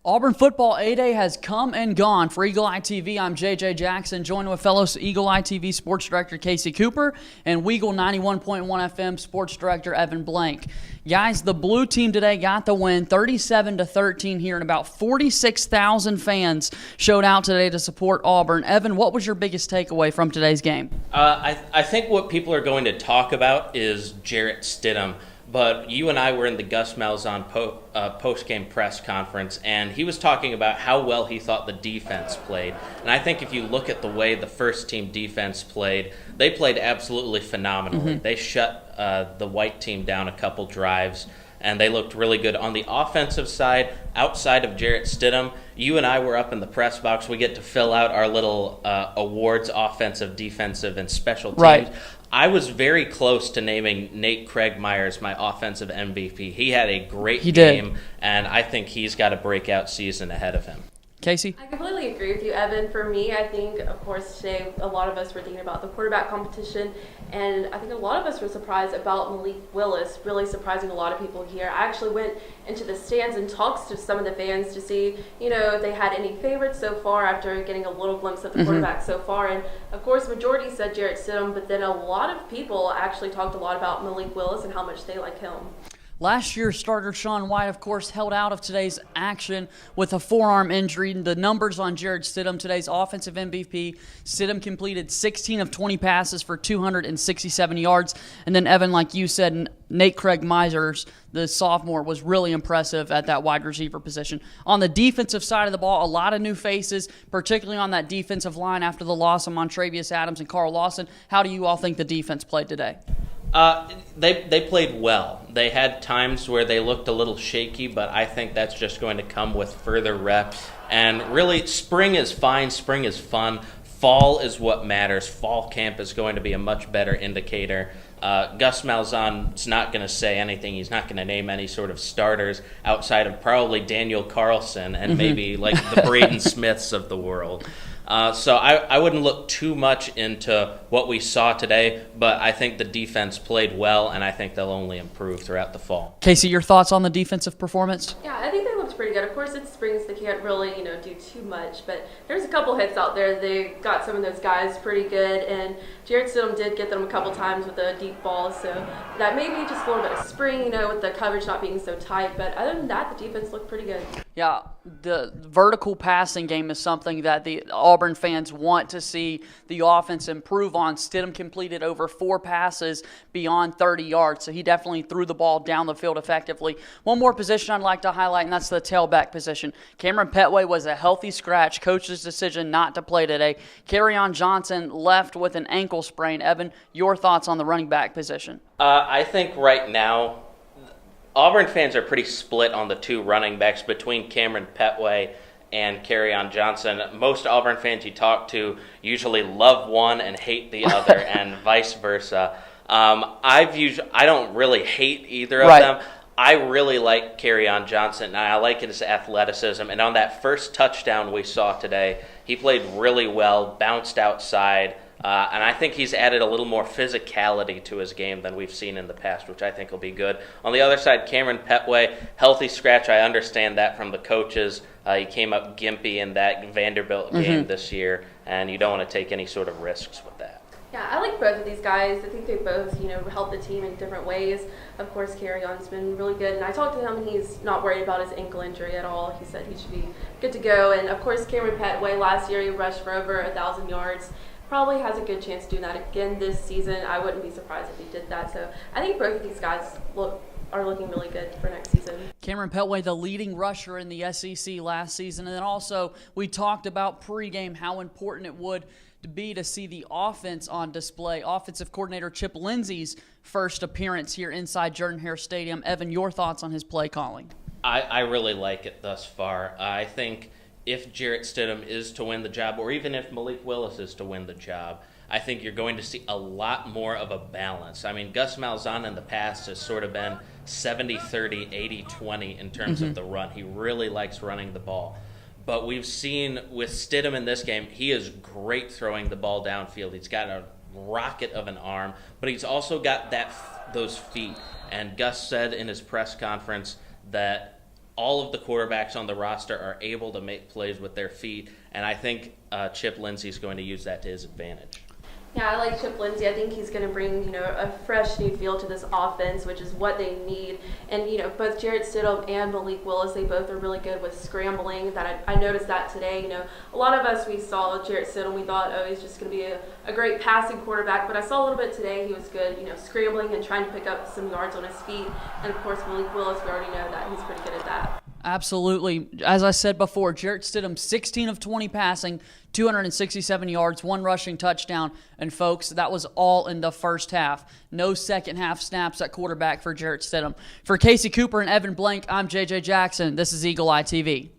Auburn football A-Day has come and gone. For Eagle Eye TV, I'm JJ Jackson, joined with fellow Eagle Eye TV sports director Casey Cooper and Weagle 91.1 FM sports director Evan Blank. Guys, the blue team today got the win 37-13 here, and about 46,000 fans showed out today to support Auburn. Evan, what was your biggest takeaway from today's game? I think what people are going to talk about is Jarrett Stidham. But you and I were in the Gus Malzahn post-game press conference, and he was talking about how well he thought the defense played. And I think if you look at the way the first-team defense played, they played absolutely phenomenally. They shut the white team down a couple drives, and they looked really good. On the offensive side, outside of Jarrett Stidham, you and I were up in the press box. We get to fill out our little awards, offensive, defensive, and special teams. Right. I was very close to naming Nate Craigmeyers my offensive MVP. He had a great game, and I think he's got a breakout season ahead of him. Casey? I completely agree with you, Evan. For me, I think, of course, today a lot of us were thinking about the quarterback competition, and I think a lot of us were surprised about Malik Willis, really surprising a lot of people here. I actually went into the stands and talked to some of the fans to see, if they had any favorites so far after getting a little glimpse of the quarterback so far. And, of course, majority said Jarrett Stidham, but then a lot of people actually talked a lot about Malik Willis and how much they like him. Last year's starter Sean White, of course, held out of today's action with a forearm injury. The numbers on Jarrett Stidham, today's offensive MVP. Stidham completed 16 of 20 passes for 267 yards. And then, Evan, like you said, Nate Craigmeyers, the sophomore, was really impressive at that wide receiver position. On the defensive side of the ball, a lot of new faces, particularly on that defensive line after the loss of Montravius Adams and Carl Lawson. How do you all think the defense played today? They played well. They had times where they looked a little shaky, but I think that's just going to come with further reps. And really, spring is fine. Spring is fun. Fall is what matters. Fall camp is going to be a much better indicator. Gus Malzahn's not going to say anything. He's not going to name any sort of starters outside of probably Daniel Carlson and maybe like the Braden Smiths of the world. So I wouldn't look too much into what we saw today, but I think the defense played well, and I think they'll only improve throughout the fall. Casey, your thoughts on the defensive performance? Yeah, I think they looked pretty good. Of course, it's spring, so they can't really, do too much, but there's a couple hits out there. They got some of those guys pretty good, and Jarrett Stidham did get them a couple times with a deep ball, so that may be just a little bit of spring, with the coverage not being so tight, but other than that, the defense looked pretty good. Yeah, the vertical passing game is something that the Auburn fans want to see the offense improve on. Stidham completed over 4 passes beyond 30 yards, so he definitely threw the ball down the field effectively. One more position I'd like to highlight, and that's the tailback position. Cameron Petway was a healthy scratch. Coach's decision not to play today. Kerryon Johnson left with an ankle sprain. Evan, your thoughts on the running back position? I think right now Auburn fans are pretty split on the two running backs between Cameron Petway and Kerryon Johnson. Most Auburn fans you talk to usually love one and hate the other, and vice versa. I don't really hate either of them. I really like Kerryon Johnson, and I like his athleticism. And on that first touchdown we saw today, he played really well, bounced outside, and I think he's added a little more physicality to his game than we've seen in the past, which I think will be good. On the other side, Cameron Petway, healthy scratch. I understand that from the coaches. He came up gimpy in that Vanderbilt game this year, and you don't want to take any sort of risks with that. Yeah, I like both of these guys. I think they both, help the team in different ways. Of course, Kerryon's been really good, and I talked to him, and he's not worried about his ankle injury at all. He said he should be good to go. And, of course, Cameron Petway, last year he rushed for over 1,000 yards. Probably has a good chance of doing that again this season. I wouldn't be surprised if he did that. So I think both of these guys are looking really good for next season. Cameron Petway, the leading rusher in the SEC last season. And then also we talked about pregame how important it would be to see the offense on display. Offensive coordinator Chip Lindsey's first appearance here inside Jordan-Hare Stadium. Evan, your thoughts on his play calling? I really like it thus far. I think if Jarrett Stidham is to win the job, or even if Malik Willis is to win the job, I think you're going to see a lot more of a balance. I mean, Gus Malzahn in the past has sort of been 70-30, 80-20 in terms of the run. He really likes running the ball. But we've seen with Stidham in this game, he is great throwing the ball downfield. He's got a rocket of an arm, but he's also got those feet. And Gus said in his press conference that all of the quarterbacks on the roster are able to make plays with their feet, and I think Chip Lindsey's going to use that to his advantage. Yeah, I like Chip Lindsey. I think he's going to bring, a fresh new feel to this offense, which is what they need. And, both Jarrett Stidham and Malik Willis, they both are really good with scrambling. That I noticed that today. A lot of us, we saw Jarrett Stidham, we thought, oh, he's just going to be a great passing quarterback. But I saw a little bit today. He was good, scrambling and trying to pick up some yards on his feet. And, of course, Malik Willis, we already know that he's pretty good at that. Absolutely. As I said before, Jarrett Stidham, 16 of 20 passing, 267 yards, 1 rushing touchdown. And, folks, that was all in the first half. No second half snaps at quarterback for Jarrett Stidham. For Casey Cooper and Evan Blank, I'm JJ Jackson. This is Eagle Eye TV.